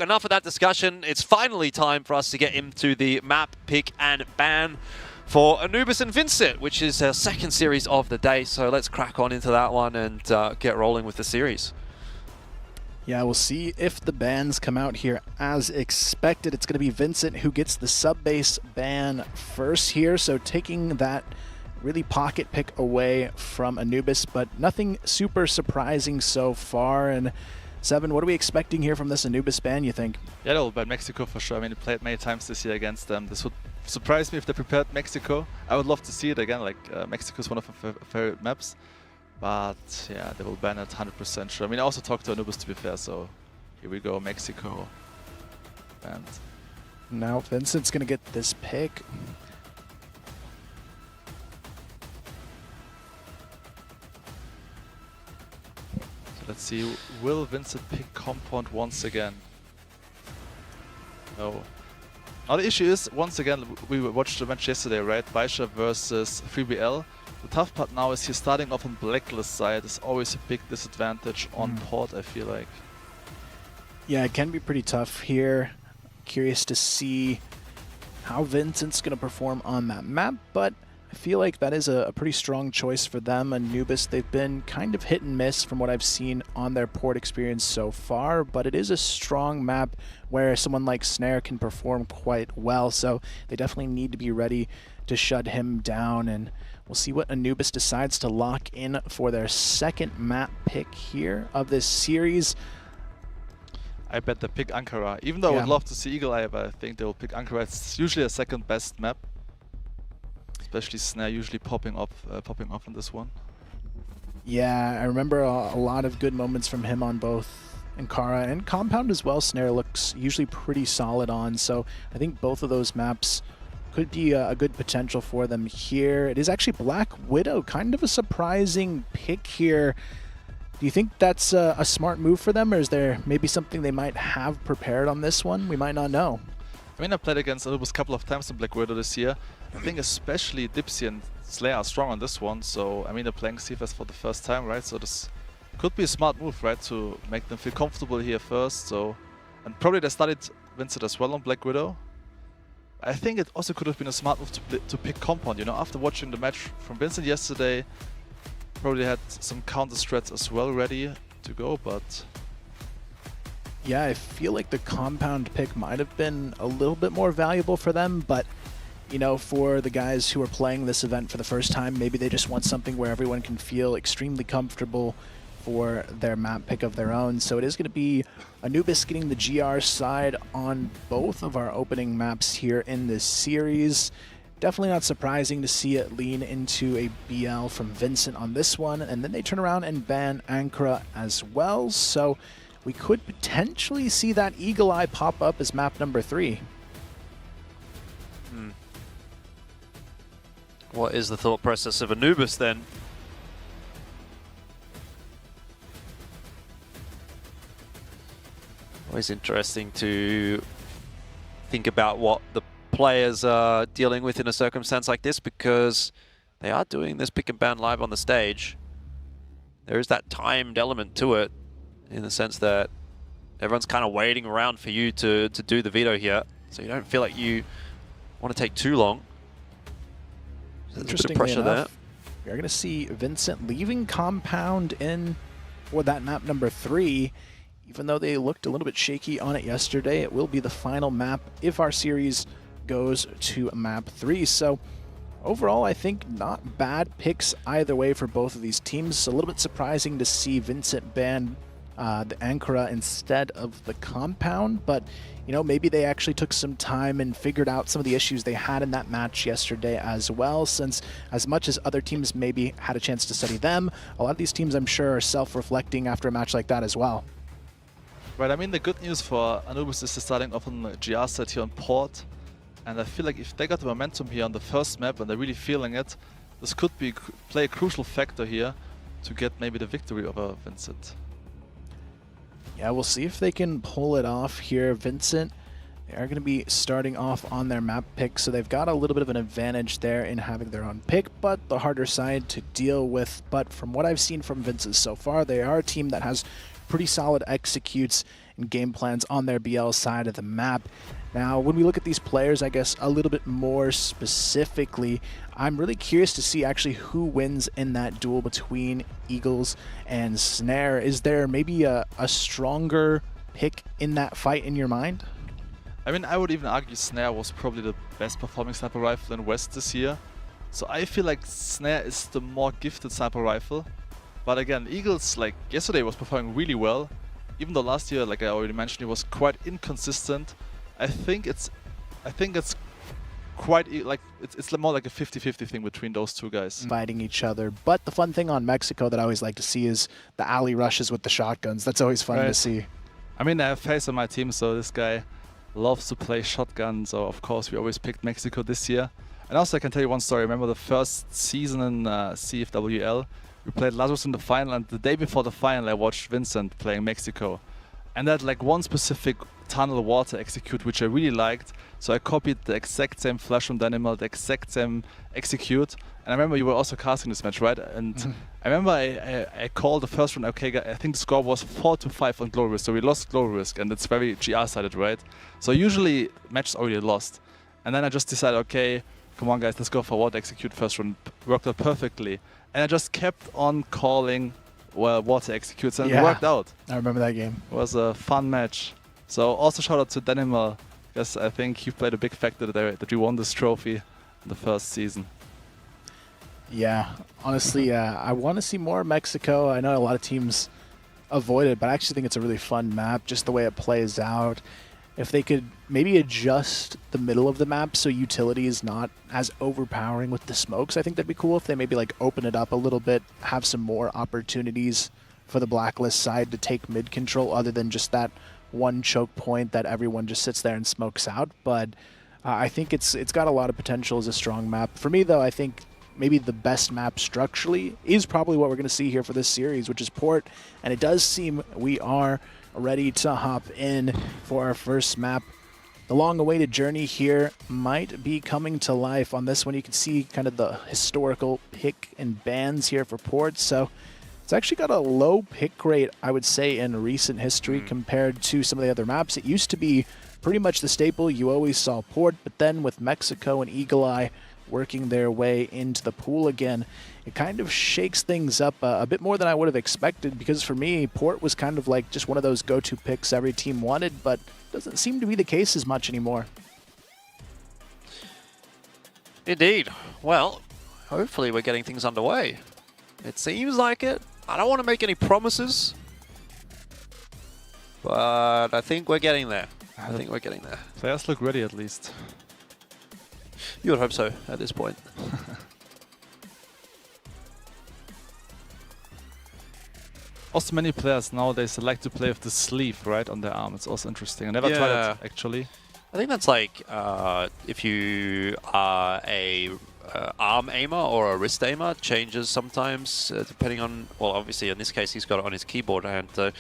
enough of that discussion. It's finally time for us to get into the map pick and ban for Anubis and Vincit, which is our second series of the day. So let's crack on into that one and get rolling with the series. Yeah, we'll see if the bans come out here as expected. It's going to be Vincit who gets the sub-base ban first here, so taking that really pocket pick away from Anubis, but nothing super surprising so far. And Seven, what are we expecting here from this Anubis ban, you think? Yeah, they'll ban Mexico for sure. I mean, they played many times this year against them. This would surprise me if they prepared Mexico. I would love to see it again, like Mexico is one of my favorite maps. But yeah, they will ban it 100% sure. I mean, I also talked to Anubis to be fair, so here we go, Mexico. And now Vincit's going to get this pick. Let's see, will Vincit pick Compound once again? No. Now the issue is, once again, we watched the match yesterday, right? Baisha versus 3BL. The tough part now is he's starting off on Blacklist side. It's always a big disadvantage on port, I feel like. Yeah, it can be pretty tough here. Curious to see how Vincit's going to perform on that map, but I feel like that is a pretty strong choice for them. Anubis, they've been kind of hit and miss from what I've seen on their port experience so far, but it is a strong map where someone like Snare can perform quite well, so they definitely need to be ready to shut him down, and we'll see what Anubis decides to lock in for their second map pick here of this series. I bet they pick Ankara, even though I would love to see Eagle Eye, but I think they will pick Ankara. It's usually a second best map. Especially Snare usually popping off on this one. Yeah, I remember a lot of good moments from him on both Ankara and Compound as well. Snare looks usually pretty solid on, so I think both of those maps could be a good potential for them here. It is actually Black Widow, kind of a surprising pick here. Do you think that's a smart move for them, or is there maybe something they might have prepared on this one? We might not know. I mean, I played against Anubis a couple of times in Black Widow this year. I think especially Dipsy and Slayer are strong on this one, so I mean they're playing CFS for the first time, right? So this could be a smart move, right? To make them feel comfortable here first. So, and probably they studied Vincit as well on Black Widow. I think it also could have been a smart move to pick Compound, you know, after watching the match from Vincit yesterday. Probably had some counter strats as well ready to go, but yeah, I feel like the Compound pick might have been a little bit more valuable for them, but you know, for the guys who are playing this event for the first time, maybe they just want something where everyone can feel extremely comfortable for their map pick of their own. So it is going to be Anubis getting the GR side on both of our opening maps here in this series. Definitely not surprising to see it lean into a BL from Vincit on this one, and then they turn around and ban Ankara as well. So we could potentially see that Eagle Eye pop up as map number 3. What is the thought process of Anubis then? Always interesting to think about what the players are dealing with in a circumstance like this, because they are doing this pick and ban live on the stage. There is that timed element to it, in the sense that everyone's kind of waiting around for you to do the veto here, so you don't feel like you want to take too long. Interestingly enough, we are going to see Vincit leaving Compound in for that map number 3. Even though they looked a little bit shaky on it yesterday, it will be the final map if our series goes to map 3. So overall, I think not bad picks either way for both of these teams. It's a little bit surprising to see Vincit ban the Ankara instead of the Compound, but you know, maybe they actually took some time and figured out some of the issues they had in that match yesterday as well, since as much as other teams maybe had a chance to study them, a lot of these teams I'm sure are self-reflecting after a match like that as well. Right, I mean the good news for Anubis is they're starting off on the GR side here on port, and I feel like if they got the momentum here on the first map and they're really feeling it, this could play a crucial factor here to get maybe the victory over Vincit. Yeah, we'll see if they can pull it off here. Vincit, they are going to be starting off on their map pick, so they've got a little bit of an advantage there in having their own pick, but the harder side to deal with. But from what I've seen from Vincit so far, they are a team that has pretty solid executes and game plans on their BL side of the map. Now, when we look at these players, I guess a little bit more specifically, I'm really curious to see actually who wins in that duel between Eagles and Snare. Is there maybe a stronger pick in that fight in your mind? I mean, I would even argue Snare was probably the best performing sniper rifle in West this year. So I feel like Snare is the more gifted sniper rifle. But again, Eagles, like yesterday, was performing really well. Even though last year, like I already mentioned, he was quite inconsistent. I think it's quite like it's more like a 50-50 thing between those two guys. Fighting each other. But the fun thing on Mexico that I always like to see is the alley rushes with the shotguns. That's always fun to see. I mean, I have Face on my team, so this guy loves to play shotgun. So of course we always picked Mexico this year. And also I can tell you one story. I remember the first season in CFWL. We played Lazarus in the final, and the day before the final I watched Vincent playing Mexico. And that like one specific tunnel water execute which I really liked, so I copied the exact same flash from Danimal, the exact same execute. And I remember you were also casting this match, right? And I remember I called the first round. Okay, I think the score was 4-5 on Glory Risk, so we lost Glory Risk, and it's very GR sided, right? So usually matches already lost. And then I just decided, okay, come on guys, let's go for water execute first round. Worked out perfectly, and I just kept on calling water executes, and it worked out. I remember that game. It was a fun match. So also shout out to Danimal, because I think he played a big factor that we won this trophy in the first season. Yeah, honestly, I want to see more Mexico. I know a lot of teams avoid it, but I actually think it's a really fun map, just the way it plays out. If they could maybe adjust the middle of the map so utility is not as overpowering with the smokes, I think that'd be cool. If they maybe like open it up a little bit, have some more opportunities for the Blacklist side to take mid control other than just that one choke point that everyone just sits there and smokes out. But I think it's got a lot of potential as a strong map. For me, though, I think maybe the best map structurally is probably what we're going to see here for this series, which is Port. And it does seem we are ready to hop in for our first map. The long-awaited journey here might be coming to life. On this one, you can see kind of the historical pick and bans here for Port. So it's actually got a low pick rate, I would say, in recent history compared to some of the other maps. It used to be pretty much the staple. You always saw Port, but then with Mexico and Eagle Eye working their way into the pool again, it kind of shakes things up a bit more than I would have expected, because for me, Port was kind of like just one of those go-to picks every team wanted, but doesn't seem to be the case as much anymore. Indeed. Well, hopefully we're getting things underway. It seems like it. I don't want to make any promises, but I think we're getting there. I think we're getting there. Players look ready at least. You would hope so at this point. Also, many players nowadays like to play with the sleeve right on their arm. It's also interesting. I never tried it actually. I think that's like if you are a arm aimer or a wrist aimer, changes sometimes depending on, well, obviously in this case he's got it on his keyboard, and I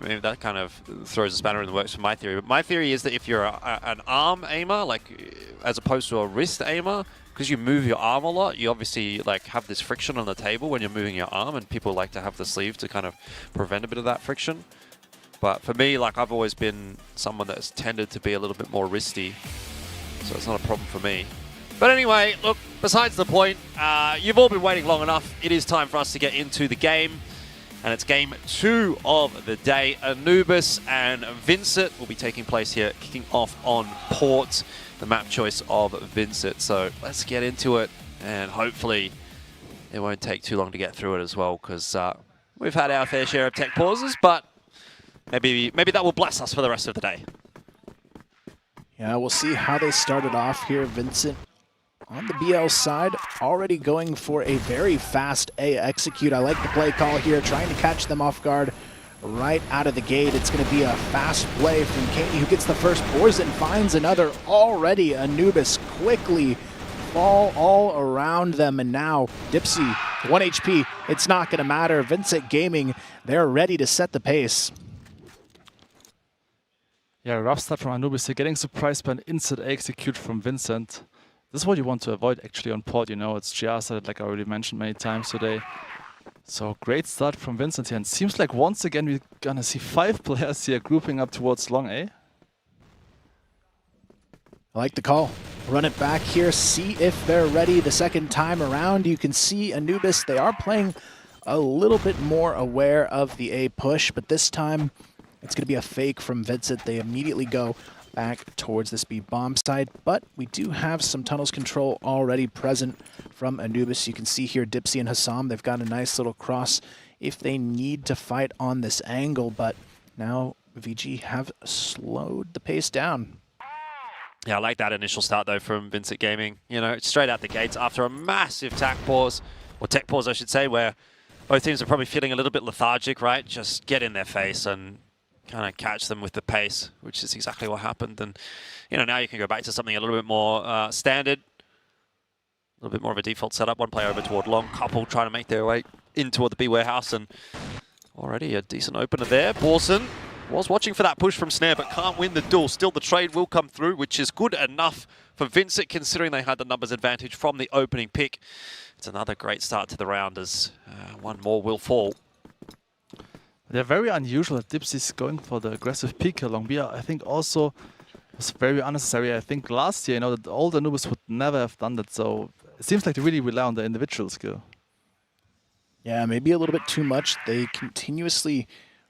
mean, that kind of throws a spanner in the works for my theory. But my theory is that if you're an arm aimer, like as opposed to a wrist aimer, because you move your arm a lot, you obviously like have this friction on the table when you're moving your arm, and people like to have the sleeve to kind of prevent a bit of that friction. But for me, like, I've always been someone that's tended to be a little bit more wristy, so it's not a problem for me. But anyway, look, besides the point, you've all been waiting long enough. It is time for us to get into the game, and it's game 2 of the day. Anubis and Vincit will be taking place here, kicking off on Port, the map choice of Vincit. So let's get into it, and hopefully it won't take too long to get through it as well, because we've had our fair share of tech pauses, but maybe that will bless us for the rest of the day. Yeah, we'll see how they started off here. Vincent on the BL side, already going for a very fast A execute. I like the play call here, trying to catch them off guard right out of the gate. It's going to be a fast play from Katie, who gets the first. Borzen finds another. Already Anubis quickly fall all around them, and now Dipsy, 1 HP. It's not going to matter. Vincit Gaming, they're ready to set the pace. Yeah, rough start from Anubis. They're getting surprised by an instant execute from Vincent. This is what you want to avoid actually on Port, you know, it's GR sided, like I already mentioned many times today. So great start from Vincit here. And seems like once again we're gonna see 5 players here grouping up towards long A. I like the call. Run it back here, see if they're ready the second time around. You can see Anubis, they are playing a little bit more aware of the A push, but this time it's going to be a fake from Vincit. They immediately go back towards this B bomb side, but we do have some tunnels control already present from Anubis. You can see here Dipsy and Hassam, they've got a nice little cross if they need to fight on this angle, but now VG have slowed the pace down. Yeah, I like that initial start, though, from Vincit Gaming. You know, straight out the gates after a massive tech pause, I should say, where both teams are probably feeling a little bit lethargic, right? Just get in their face and kind of catch them with the pace, which is exactly what happened. And, you know, now you can go back to something a little bit more standard, a little bit more of a default setup. One player over toward long, couple trying to make their way in toward the B warehouse, and already a decent opener there. Borson was watching for that push from Snare, but can't win the duel. Still, the trade will come through, which is good enough for Vincit, considering they had the numbers advantage from the opening pick. It's another great start to the round as one more will fall. They're very unusual that Dipsy's going for the aggressive peek along B. I think also was very unnecessary. I think last year, you know, that all the Anubis would never have done that. So it seems like they really rely on the individual skill. Yeah, maybe a little bit too much. They continuously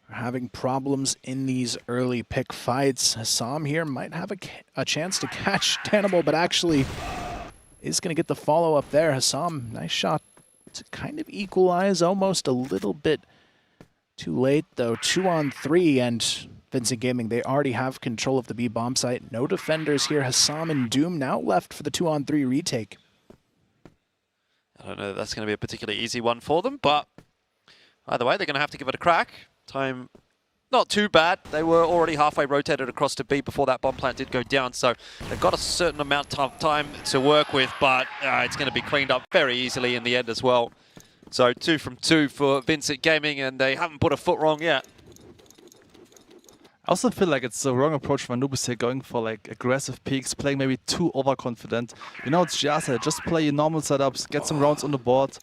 are having problems in these early pick fights. Hassam here might have a chance to catch Tannibal, but actually is going to get the follow-up there. Hassam, nice shot to kind of equalize, almost a little bit too late, though. 2-on-3, and Vincit Gaming, they already have control of the B bomb site. No defenders here. Hassam and Doom now left for the 2-on-3 retake. I don't know that that's going to be a particularly easy one for them, but either way, they're going to have to give it a crack. Time not too bad. They were already halfway rotated across to B before that bomb plant did go down, so they've got a certain amount of time to work with, but it's going to be cleaned up very easily in the end as well. So 2 from 2 for Vincit Gaming, and they haven't put a foot wrong yet. I also feel like it's the wrong approach for Anubis here, going for like aggressive peaks, playing maybe too overconfident. You know, it's just play your normal setups, get some rounds on the board.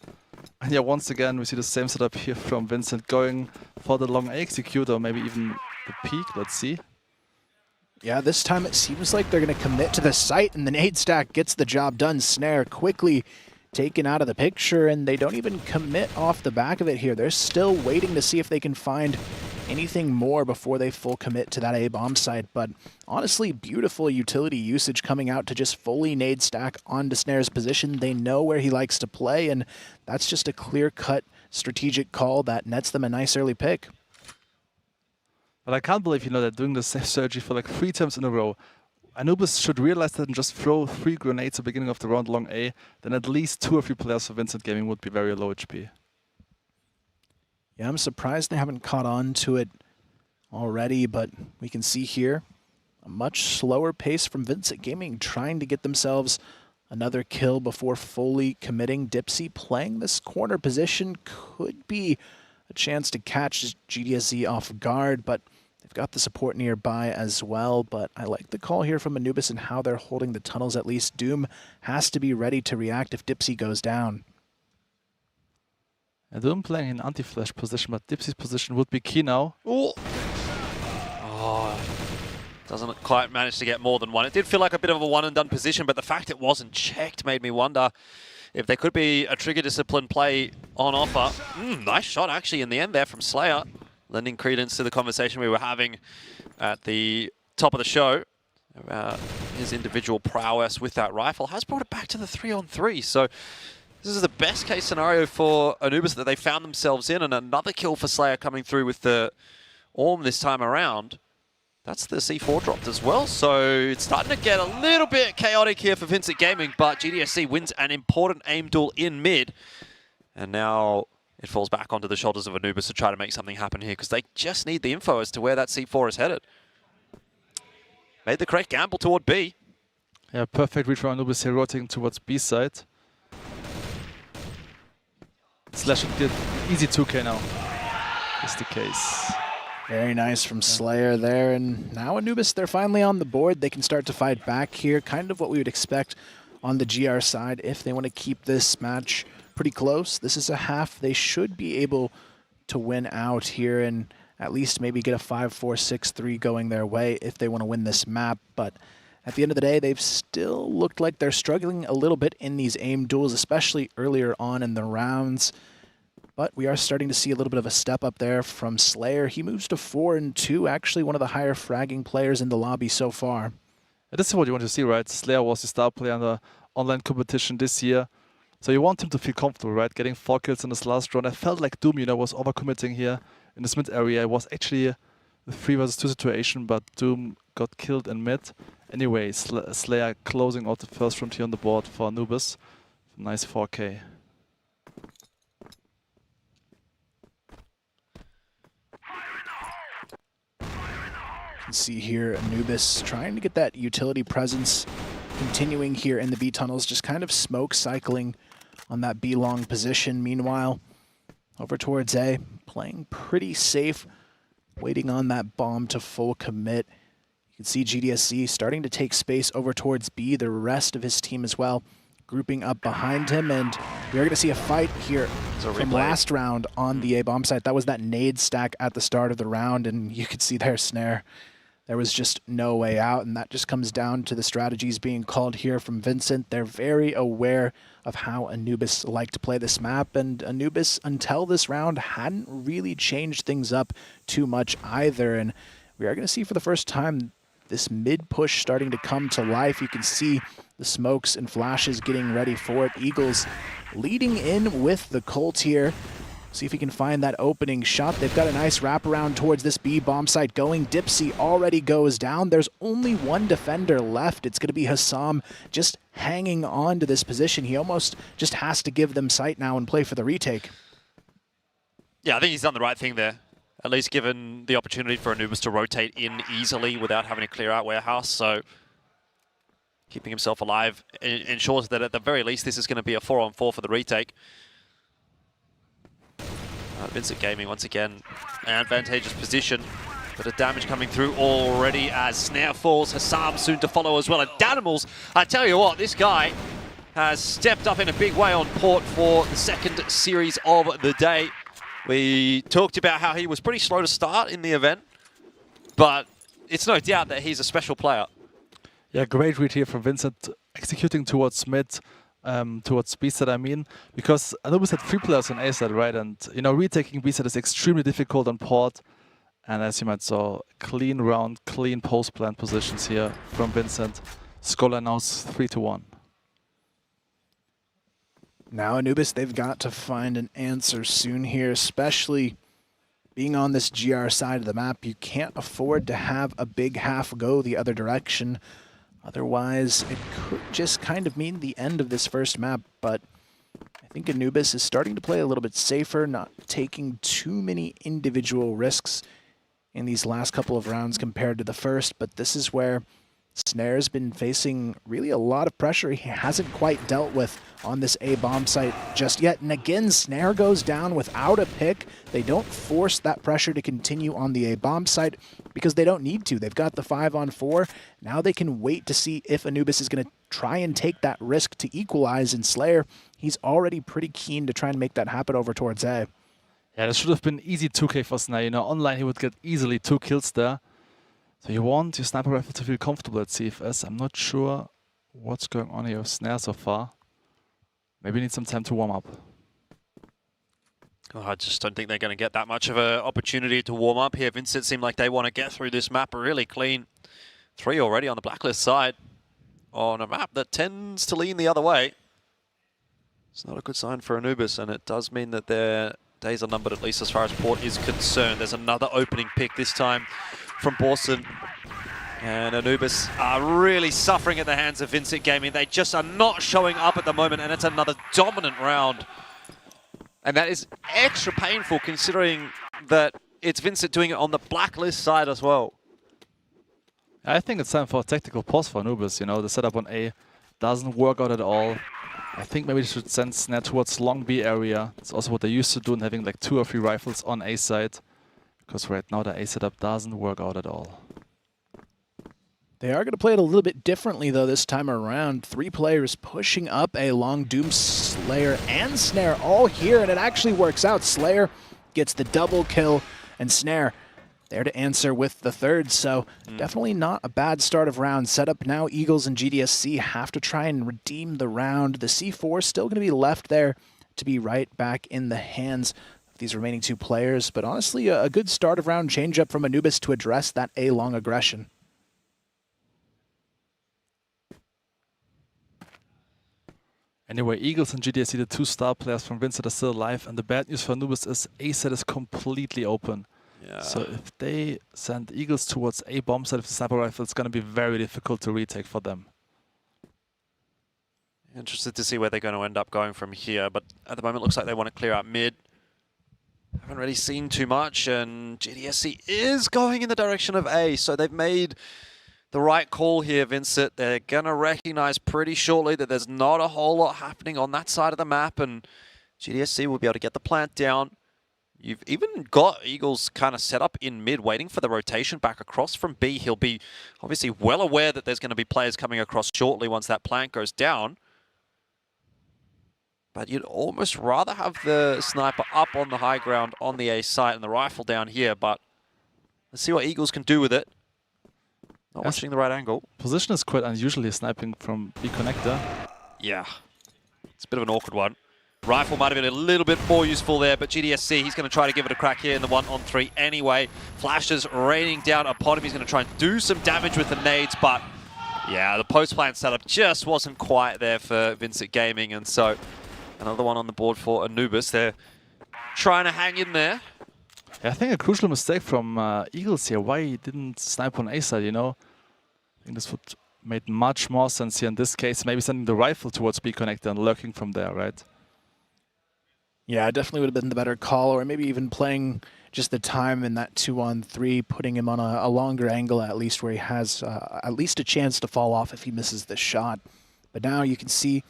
And yeah, once again, we see the same setup here from Vincit, going for the long A execute, or maybe even the peak. Let's see. Yeah, this time it seems like they're going to commit to the site, and the nade stack gets the job done. Snare quickly taken out of the picture, and they don't even commit off the back of it here. They're still waiting to see if they can find anything more before they full commit to that A bomb site. But honestly, beautiful utility usage coming out to just fully nade stack onto Snare's position. They know where he likes to play, and that's just a clear-cut strategic call that nets them a nice early pick. But I can't believe, you know, they're doing the same strategy for like 3 times in a row. Anubis should realize that and just throw 3 grenades at the beginning of the round long A, then at least 2 or 3 players for Vincit Gaming would be very low HP. Yeah, I'm surprised they haven't caught on to it already, but we can see here a much slower pace from Vincit Gaming, trying to get themselves another kill before fully committing. Dipsy playing this corner position could be a chance to catch GDSZ off guard, but they've got the support nearby as well. But I like the call here from Anubis and how they're holding the tunnels. At least Doom has to be ready to react if Dipsy goes down. And Doom playing in anti-flash position, but Dipsy's position would be key now. Oh, doesn't quite manage to get more than one. It did feel like a bit of a one-and-done position, but the fact it wasn't checked made me wonder if there could be a trigger discipline play on offer. Nice shot, actually, in the end there from Slayer, lending credence to the conversation we were having at the top of the show about his individual prowess with that rifle. Has brought it back to the 3-on-3, so this is the best case scenario for Anubis that they found themselves in, and another kill for Slayer coming through with the Orm this time around. That's the C4 dropped as well, so it's starting to get a little bit chaotic here for Vincit Gaming, but GDSC wins an important aim duel in mid, and now it falls back onto the shoulders of Anubis to try to make something happen here, because they just need the info as to where that C4 is headed. Made the correct gamble toward B. Yeah, perfect read from Anubis here, rotating towards B side. Slashing did easy 2K now, is the case. Very nice from Slayer there, and now Anubis, they're finally on the board. They can start to fight back here, kind of what we would expect on the GR side if they want to keep this match pretty close. This is a half they should be able to win out here and at least maybe get a 5-4-6-3 going their way if they want to win this map. But at the end of the day, they've still looked like they're struggling a little bit in these aim duels, especially earlier on in the rounds. But we are starting to see a little bit of a step up there from Slayer. He moves to 4-2, actually one of the higher fragging players in the lobby so far. This is what you want to see, right? Slayer was the star player in the online competition this year. So you want him to feel comfortable, right? Getting 4 kills in this last round. I felt like Doom, was overcommitting here in this mid area. It was actually a 3 versus 2 situation, but Doom got killed in mid. Anyway, Slayer closing out the first round here on the board for Anubis. Nice 4K. You can see here Anubis trying to get that utility presence, continuing here in the B tunnels, just kind of smoke cycling on that B long position. Meanwhile, over towards A, playing pretty safe, waiting on that bomb to full commit. You can see GDSC starting to take space over towards B, the rest of his team as well, grouping up behind him, and we're going to see a fight here from last round on the A bomb site. That was that nade stack at the start of the round, and you could see their snare. There was just no way out, and that just comes down to the strategies being called here from Vincit. They're very aware of how Anubis like to play this map, and Anubis, until this round, hadn't really changed things up too much either. And we are going to see for the first time this mid-push starting to come to life. You can see the smokes and flashes getting ready for it. Eagles leading in with the Colt here. See if he can find that opening shot. They've got a nice wraparound towards this B bomb site going. Dipsy already goes down. There's only one defender left. It's going to be Hassam just hanging on to this position. He almost just has to give them sight now and play for the retake. Yeah, I think he's done the right thing there. At least given the opportunity for Anubis to rotate in easily without having to clear out warehouse. So keeping himself alive ensures that at the very least this is going to be a 4-on-4 for the retake. Vincit Gaming, once again, an advantageous position, but the damage coming through already as Snare falls. Hassam soon to follow as well. And Danimals, I tell you what, this guy has stepped up in a big way on port for the second series of the day. We talked about how he was pretty slow to start in the event, but it's no doubt that he's a special player. Yeah, great read here from Vincit, executing towards mid. Towards B-side, I mean, because Anubis had 3 players on A-side, right? And, retaking B-side is extremely difficult on port. And as you might saw, clean round, clean post-plant positions here from Vincit. Scoreline now is 3-1. Now Anubis, they've got to find an answer soon here, especially being on this GR side of the map. You can't afford to have a big half go the other direction. Otherwise, it could just kind of mean the end of this first map, but I think Anubis is starting to play a little bit safer, not taking too many individual risks in these last couple of rounds compared to the first, but this is where Snare's been facing really a lot of pressure he hasn't quite dealt with on this A bomb site just yet. And again, Snare goes down without a pick. They don't force that pressure to continue on the A bomb site because they don't need to. They've got the 5-on-4. Now they can wait to see if Anubis is going to try and take that risk to equalize. And Slayer, he's already pretty keen to try and make that happen over towards A. Yeah, this should have been easy 2K for Snare. Online he would get easily 2 kills there. So you want your sniper rifle to feel comfortable at CFS. I'm not sure what's going on here with Snare so far. Maybe need some time to warm up. Oh, I just don't think they're going to get that much of an opportunity to warm up here. Vincit seem like they want to get through this map really clean. 3 already on the blacklist side on a map that tends to lean the other way. It's not a good sign for Anubis, and it does mean that their days are numbered, at least as far as port is concerned. There's another opening pick this time from Borson. And Anubis are really suffering at the hands of Vincit Gaming. They just are not showing up at the moment, and it's another dominant round. And that is extra painful considering that it's Vincit doing it on the blacklist side as well. I think it's time for a tactical pause for Anubis. The setup on A doesn't work out at all. I think maybe they should send Snare towards long B area. It's also what they used to do, in having like 2 or 3 rifles on A side. Because right now the A setup doesn't work out at all. They are going to play it a little bit differently, though, this time around. 3 players pushing up a long Doom Slayer and Snare all here, and it actually works out. Slayer gets the double kill, and Snare there to answer with the third, so definitely not a bad start of round. Set up now, Eagles and GDSC have to try and redeem the round. The C4 still going to be left there to be right back in the hands of these remaining 2 players, but honestly, a good start of round change-up from Anubis to address that A-long aggression. Anyway, Eagles and GDSC, the 2 star players from Vincit, are still alive, and the bad news for Anubis is A set is completely open. Yeah. So if they send Eagles towards A bomb site with the sniper rifle, it's going to be very difficult to retake for them. Interested to see where they're going to end up going from here, but at the moment it looks like they want to clear out mid. Haven't really seen too much, and GDSC is going in the direction of A, so they've made the right call here, Vincit. They're going to recognize pretty shortly that there's not a whole lot happening on that side of the map, and GDSC will be able to get the plant down. You've even got Eagles kind of set up in mid, waiting for the rotation back across from B. He'll be obviously well aware that there's going to be players coming across shortly once that plant goes down. But you'd almost rather have the sniper up on the high ground on the A site and the rifle down here, but let's see what Eagles can do with it. Not watching the right angle. Position is quite unusually sniping from B connector. Yeah, it's a bit of an awkward one. Rifle might have been a little bit more useful there, but GDSC, he's going to try to give it a crack here in the 1-on-3 anyway. Flashes raining down upon him. He's going to try and do some damage with the nades, but yeah, the post-plant setup just wasn't quite there for Vincit Gaming, and so another one on the board for Anubis. They're trying to hang in there. Yeah, I think a crucial mistake from Eagles here. Why he didn't snipe on A side, you know? I think this would make much more sense here in this case. Maybe sending the rifle towards B connector and lurking from there, right? Yeah, it definitely would have been the better call, or maybe even playing just the time in that 2-on-3, putting him on a longer angle at least, where he has at least a chance to fall off if he misses the shot. But now you can see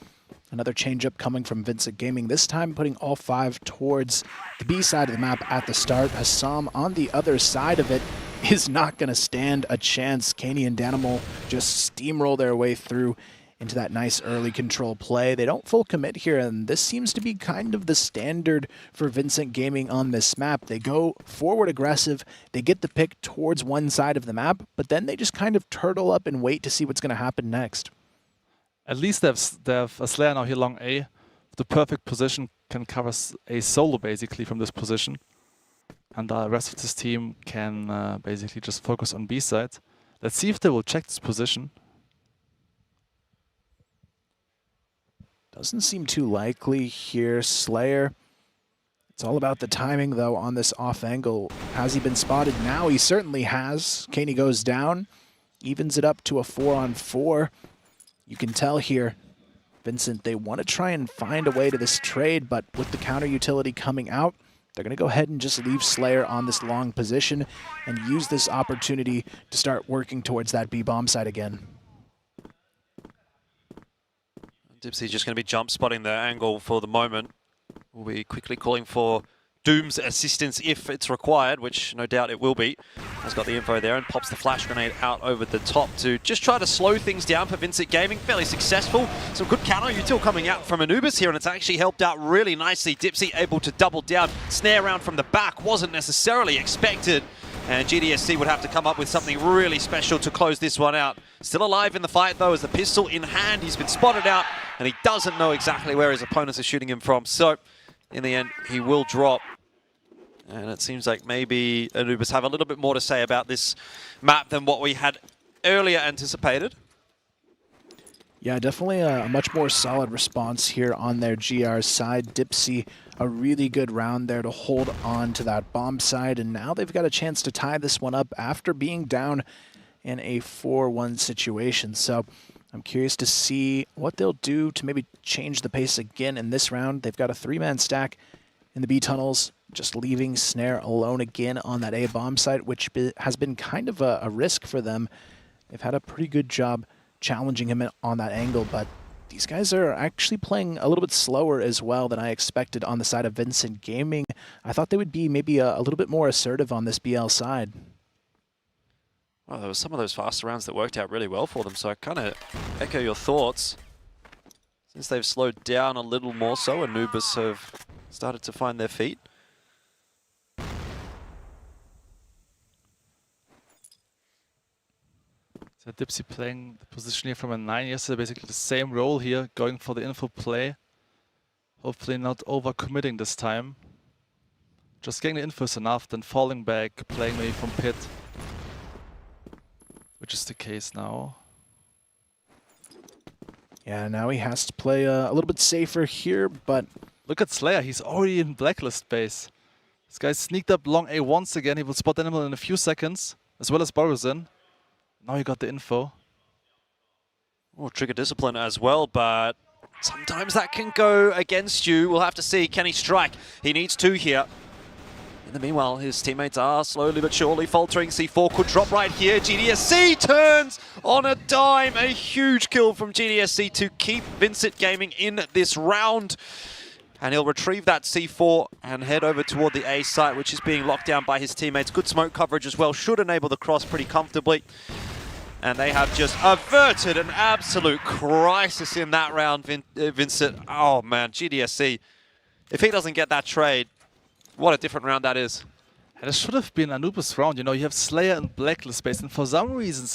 another change-up coming from Vincit Gaming, this time putting all 5 towards the B side of the map at the start. Hassam on the other side of it is not going to stand a chance. Kaney and Danimal just steamroll their way through into that nice early control play. They don't full commit here, and this seems to be kind of the standard for Vincit Gaming on this map. They go forward aggressive, they get the pick towards one side of the map, but then they just kind of turtle up and wait to see what's going to happen next. At least they have a Slayer now here long A. The perfect position, can cover A solo basically from this position. And the rest of this team can basically just focus on B side. Let's see if they will check this position. Doesn't seem too likely here. Slayer, it's all about the timing though on this off angle. Has he been spotted now? He certainly has. Kaney goes down, evens it up to a 4-on-4. You can tell here, Vincit, they want to try and find a way to this trade, but with the counter utility coming out, they're going to go ahead and just leave Slayer on this long position and use this opportunity to start working towards that B bomb site again. Dipsy just going to be jump spotting the angle for the moment. We'll be quickly calling for Doom's assistance if it's required, which no doubt it will be. Has got the info there and pops the flash grenade out over the top to just try to slow things down for Vincit Gaming. Fairly successful. Some good counter util coming out from Anubis here, and it's actually helped out really nicely. Dipsy able to double down. Snare round from the back wasn't necessarily expected, and GDSC would have to come up with something really special to close this one out. Still alive in the fight though, as the pistol in hand. He's been spotted out, and he doesn't know exactly where his opponents are shooting him from. So in the end, he will drop. And it seems like maybe Anubis have a little bit more to say about this map than what we had earlier anticipated. Yeah, definitely a much more solid response here on their GR side. Dipsy, a really good round there to hold on to that bomb side, and now they've got a chance to tie this one up after being down in a 4-1 situation. So I'm curious to see what they'll do to maybe change the pace again in this round. They've got a 3-man stack in the B tunnels, just leaving Snare alone again on that A bomb site, which has been kind of a risk for them. They've had a pretty good job challenging him on that angle, but these guys are actually playing a little bit slower as well than I expected on the side of Vincit Gaming. I thought they would be maybe a little bit more assertive on this BL side. Well, there were some of those faster rounds that worked out really well for them, so I kind of echo your thoughts. Since they've slowed down a little more so, Anubis have started to find their feet. So Dipsy playing the position here from a 9 yesterday, basically the same role here, going for the info play. Hopefully not over-committing this time. Just getting the info is enough, then falling back, playing maybe from pit. Which is the case now. Yeah, now he has to play a little bit safer here, but... Look at Slayer, he's already in blacklist base. This guy sneaked up long A once again, he will spot Animal in a few seconds, as well as Borusin. Now he got the info. Oh, trigger discipline as well, but sometimes that can go against you. We'll have to see, can he strike? He needs 2 here. In the meanwhile, his teammates are slowly but surely faltering. C4 could drop right here. GDSC turns on a dime. A huge kill from GDSC to keep Vincit Gaming in this round. And he'll retrieve that C4 and head over toward the A site, which is being locked down by his teammates. Good smoke coverage as well. Should enable the cross pretty comfortably. And they have just averted an absolute crisis in that round, Vincit. Oh man, GDSC. If he doesn't get that trade, what a different round that is. And it should have been Anubis round, you know, you have Slayer and blacklist space, and for some reason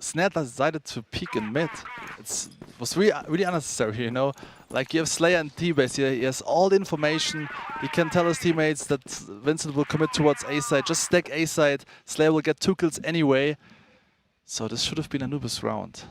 Snare decided to peek in mid. It was really unnecessary, you know. Like you have Slayer and T-base here, he has all the information, he can tell his teammates that Vincit will commit towards A side, just stack A side, Slayer will get 2 kills anyway. So this should have been Anubis round.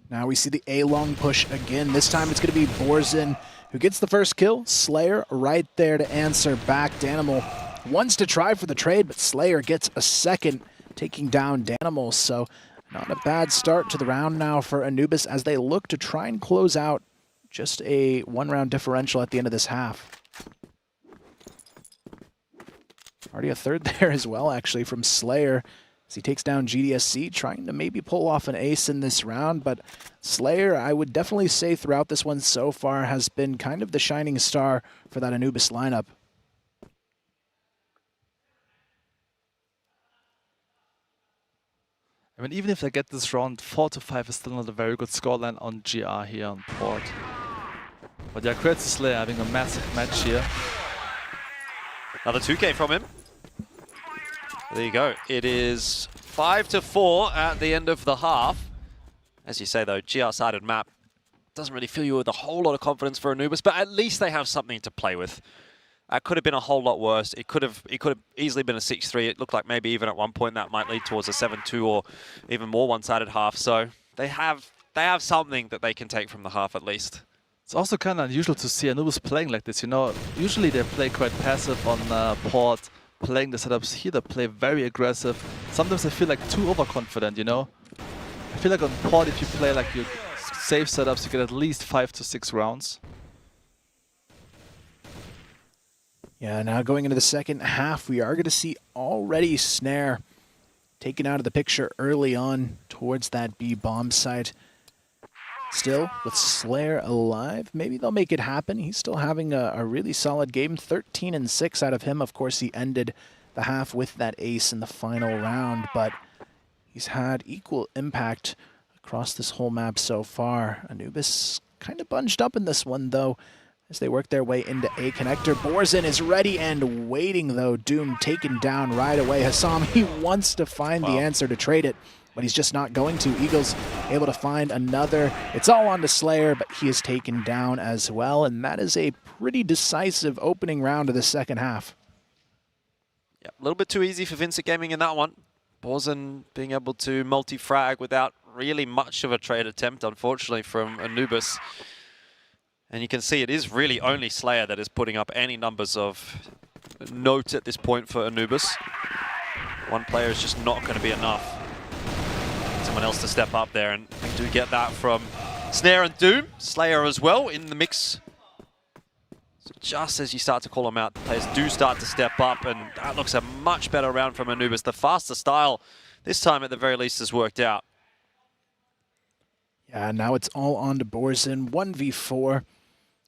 Now we see the A-long push again. This time it's going to be Borzin who gets the first kill. Slayer right there to answer back. Danimal wants to try for the trade, but Slayer gets a second, taking down Danimal. So not a bad start to the round now for Anubis as they look to try and close out just a 1-round differential at the end of this half. Already a third there as well, actually, from Slayer. As he takes down GDSC, trying to maybe pull off an ace in this round, but Slayer, I would definitely say throughout this one so far, has been kind of the shining star for that Anubis lineup. I mean, even if they get this round, 4-5 is still not a very good scoreline on GR here on port. But yeah, credit to Slayer having a massive match here. Another 2K from him. There you go. It is 5-4 at the end of the half. As you say, though, GR-sided map doesn't really fill you with a whole lot of confidence for Anubis, but at least they have something to play with. It could have been a whole lot worse. It could have easily been a 6-3. It looked like maybe even at one point that might lead towards a 7-2 or even more one-sided half. So they have something that they can take from the half at least. It's also kind of unusual to see Anubis playing like this. You know, usually they play quite passive on port, playing the setups. Here they play very aggressive. Sometimes I feel like too overconfident, you know. I feel like on port, if you play like your safe setups, you get at least 5 to 6 rounds. Yeah, now going into the second half, we are going to see already Snare taken out of the picture early on towards that B bomb site. Still, with Slayer alive, maybe they'll make it happen. He's still having a really solid game. 13-6 out of him. Of course, he ended the half with that ace in the final round, but he's had equal impact across this whole map so far. Anubis kind of bunched up in this one, though, as they work their way into A connector. Borzin is ready and waiting, though. Doom taken down right away. Hassam, he wants to find the answer to trade it, but he's just not going to. Eagles able to find another. It's all on to Slayer, but he is taken down as well, and that is a pretty decisive opening round of the second half. Yeah, a little bit too easy for Vincit Gaming in that one. Borzin being able to multi-frag without really much of a trade attempt, unfortunately, from Anubis. And you can see it is really only Slayer that is putting up any numbers of note at this point for Anubis. One player is just not going to be enough. Someone else to step up there, and we do get that from Snare and Doom. Slayer as well in the mix. So just as you start to call them out, the players do start to step up, and that looks a much better round from Anubis. The faster style, this time at the very least, has worked out. Yeah, now it's all on to Borzin. 1v4.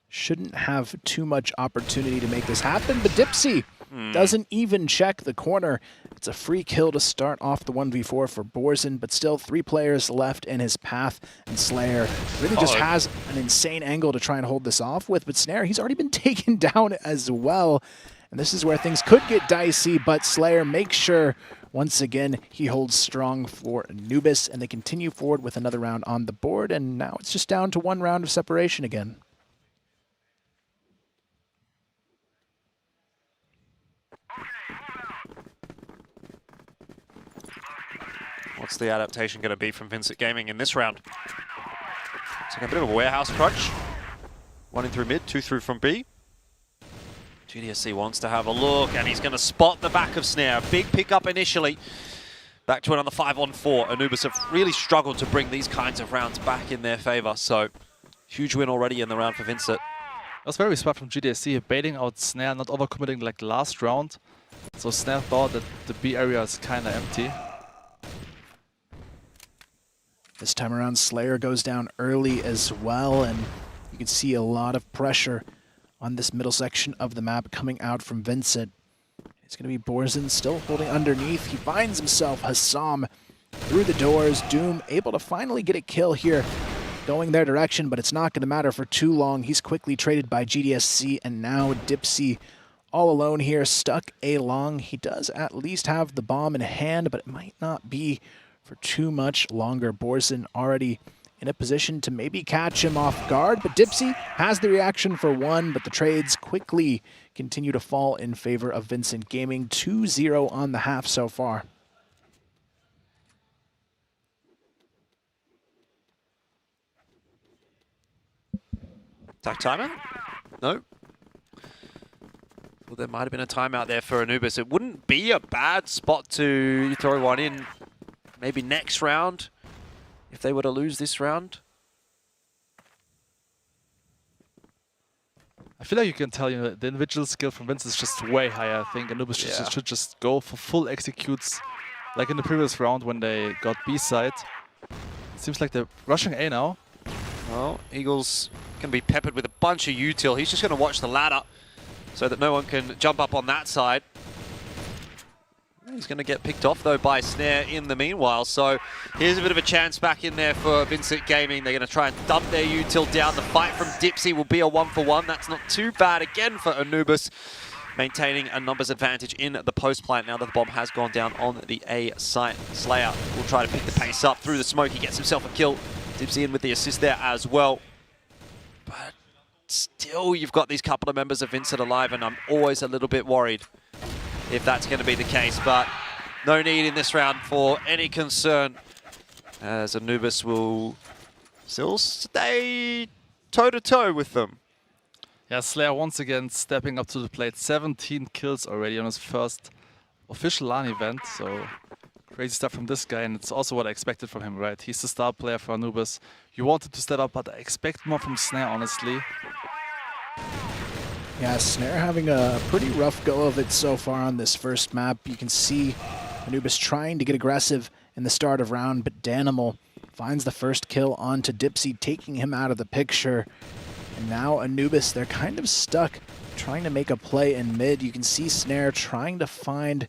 Shouldn't have too much opportunity to make this happen, but Dipsy Doesn't even check the corner. It's a free kill to start off the 1v4 for Borzen, but still 3 players left in his path, and Slayer really just has an insane angle to try and hold this off with, but Snare, he's already been taken down as well, and this is where things could get dicey, but Slayer makes sure once again he holds strong for Anubis, and they continue forward with another round on the board, and now it's just down to 1 round of separation again. What's the adaptation going to be from Vincit Gaming in this round? It's like a bit of a warehouse crunch. 1 in through mid, 2 through from B. GDSC wants to have a look, and he's going to spot the back of Snare. Big pickup initially. Back to it on the 5-on-4. Anubis have really struggled to bring these kinds of rounds back in their favor. So, huge win already in the round for Vincit. That was very smart from GDSC, baiting out Snare, not overcommitting like last round. So Snare thought that the B area is kind of empty. This time around, Slayer goes down early as well, and you can see a lot of pressure on this middle section of the map coming out from Vincit. It's going to be Borzen still holding underneath. He finds himself Hassam through the doors. Doom able to finally get a kill here, going their direction, but it's not going to matter for too long. He's quickly traded by GDSC, and now Dipsy all alone here, stuck A long. He does at least have the bomb in hand, but it might not be for too much longer. Borzen already in a position to maybe catch him off guard, but Dipsy has the reaction for 1, but the trades quickly continue to fall in favor of Vincit Gaming. 2-0 on the half so far. Attack timer? No. Well, there might have been a timeout there for Anubis. It wouldn't be a bad spot to throw one in maybe next round if they were to lose this round. I feel like you can tell, you know, the individual skill from Vince is just way higher. I think Anubis should just go for full executes like in the previous round when they got B side. It seems like they're rushing A now. Well, Eagle's going to be peppered with a bunch of util. He's just going to watch the ladder so that no one can jump up on that side. He's going to get picked off, though, by Snare in the meanwhile. So here's a bit of a chance back in there for Vincit Gaming. They're going to try and dump their util down. The fight from Dipsy will be a 1-for-1. That's not too bad again for Anubis, maintaining a numbers advantage in the post plant now that the bomb has gone down on the A site. Slayer will try to pick the pace up through the smoke. He gets himself a kill. Dipsy in with the assist there as well. But still, you've got these couple of members of Vincit alive, and I'm always a little bit worried if that's going to be the case, but no need in this round for any concern, as Anubis will still stay toe-to-toe with them. Yeah, Slayer once again stepping up to the plate. 17 kills already on his first official LAN event, so crazy stuff from this guy, and it's also what I expected from him, right? He's the star player for Anubis. You wanted to step up, but I expect more from Snare, honestly. Yeah, Snare having a pretty rough go of it so far on this first map. You can see Anubis trying to get aggressive in the start of round, but Danimal finds the first kill onto Dipsy, taking him out of the picture. And now Anubis, they're kind of stuck trying to make a play in mid. You can see Snare trying to find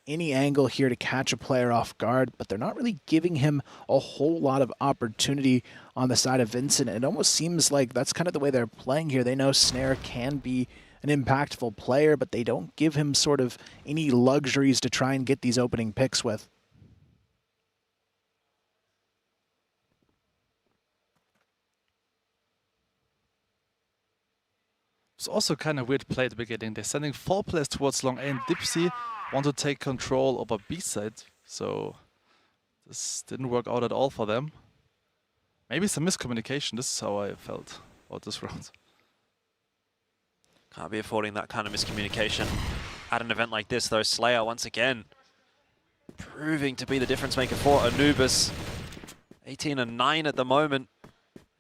any angle here to catch a player off guard, but they're not really giving him a whole lot of opportunity on the side of Vincit. It almost seems like that's kind of the way they're playing here. They know Snare can be an impactful player, but they don't give him sort of any luxuries to try and get these opening picks with. It's also kind of weird play at the beginning. They're sending 4 players towards long A, and Dipsy want to take control over B side, so this didn't work out at all for them. Maybe some miscommunication. This is how I felt about this round. Can't be affording that kind of miscommunication at an event like this, though. Slayer, once again, proving to be the difference maker for Anubis. 18-9 at the moment,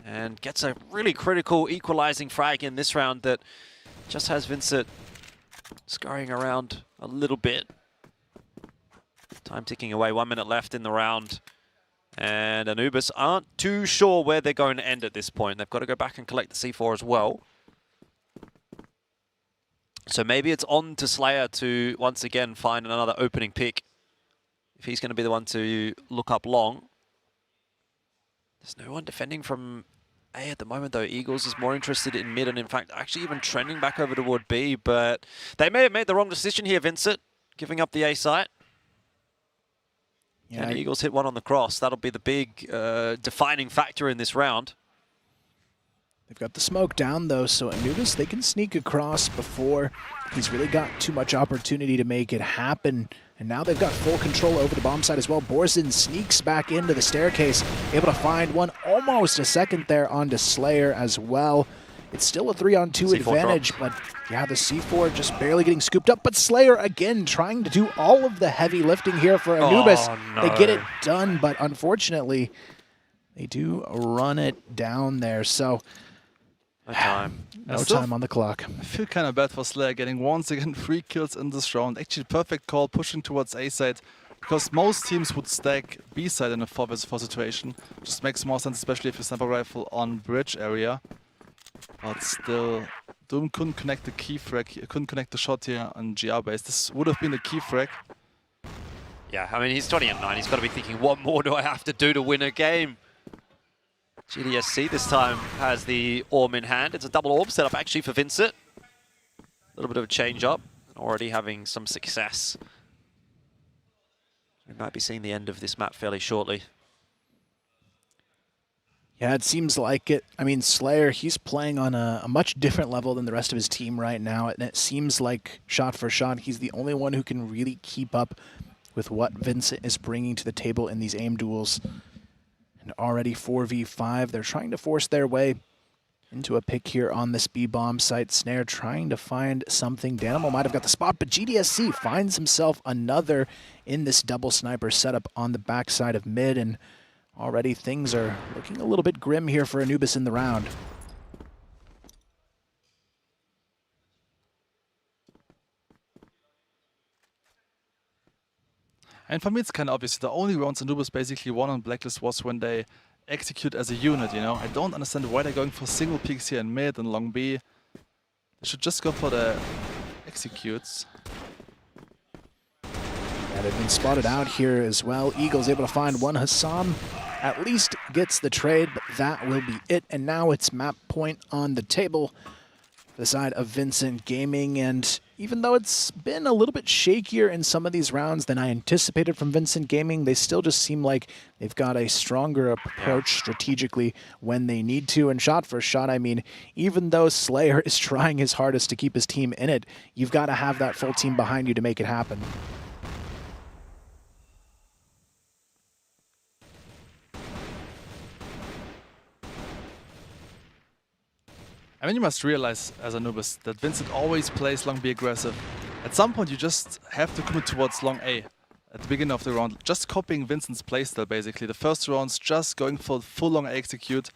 and gets a really critical equalizing frag in this round that just has Vincit scurrying around a little bit. Time ticking away, 1 minute left in the round. And Anubis aren't too sure where they're going to end at this point. They've got to go back and collect the C4 as well. So maybe it's on to Slayer to once again find another opening pick. If he's going to be the one to look up long. There's no one defending from A at the moment, though. Eagles is more interested in mid and, in fact, actually even trending back over toward B. But they may have made the wrong decision here, Vincit, giving up the A site. Yeah, and Eagles hit one on the cross. That'll be the big defining factor in this round. They've got the smoke down, though, so Anubis, they can sneak across before he's really got too much opportunity to make it happen. And now they've got full control over the bomb site as well. Borzin sneaks back into the staircase, able to find one almost a second there onto Slayer as well. It's still a 3-on-2 advantage, but yeah, the C4 just barely getting scooped up. But Slayer, again, trying to do all of the heavy lifting here for Anubis. Oh, no. They get it done, but unfortunately, they do run it down there. So no time. No time on the clock. I feel kind of bad for Slayer getting once again 3 kills in this round. Actually, perfect call, pushing towards A side, because most teams would stack B side in a 4vs4 situation. Just makes more sense, especially if you sniper rifle on bridge area. But still, Doom couldn't connect the key frag, couldn't connect the shot here on GR base. This would have been the key frag. Yeah, I mean, he's 20-9. He's got to be thinking, what more do I have to do to win a game? GDSC this time has the Orb in hand. It's a double Orb setup actually for Vincit. A little bit of a change up, already having some success. We might be seeing the end of this map fairly shortly. Yeah, it seems like it. I mean, Slayer, he's playing on a much different level than the rest of his team right now, and it seems like shot for shot, he's the only one who can really keep up with what Vincit is bringing to the table in these aim duels. And already 4v5, they're trying to force their way into a pick here on this B-bomb site. Snare trying to find something. Danimal might have got the spot, but GDSC finds himself another in this double sniper setup on the backside of mid, and already things are looking a little bit grim here for Anubis in the round. And for me, it's kind of obvious. The only rounds Anubis basically won on Blacklist was when they execute as a unit, you know? I don't understand why they're going for single peaks here in mid and long B. They should just go for the executes. Yeah, they've been spotted out here as well. Eagles able to find one. Hassam at least gets the trade, but that will be it. And now it's map point on the table. The side of Vincit Gaming, and even though it's been a little bit shakier in some of these rounds than I anticipated from Vincit Gaming, they still just seem like they've got a stronger approach strategically when they need to. And shot for shot, I mean, even though Slayer is trying his hardest to keep his team in it, you've got to have that full team behind you to make it happen. I mean, you must realize as Anubis that Vincit always plays long B aggressive. At some point, you just have to commit towards long A at the beginning of the round. Just copying Vincent's playstyle, basically. The first round's just going for full long A execute.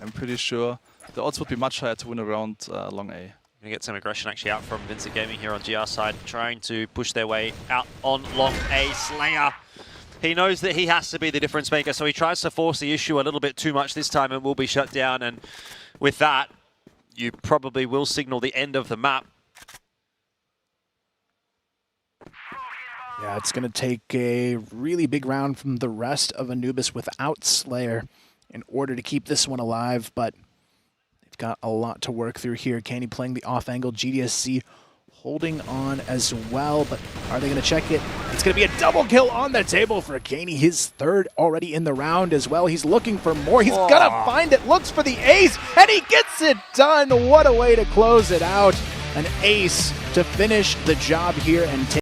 I'm pretty sure the odds would be much higher to win a round long A. Gonna get some aggression actually out from Vincit Gaming here on GR side, trying to push their way out on long A. Slayer, he knows that he has to be the difference maker, so he tries to force the issue a little bit too much this time and will be shut down. And with that, you probably will signal the end of the map. Yeah, it's going to take a really big round from the rest of Anubis without Slayer in order to keep this one alive, but they've got a lot to work through here. Canny playing the off angle, GDSC holding on as well, but are they going to check it? It's going to be a double kill on the table for Canny, his third already in the round as well. He's looking for more. He's going to find it, looks for the ace, and he gets it done. What a way to close it out. An ace to finish the job here and take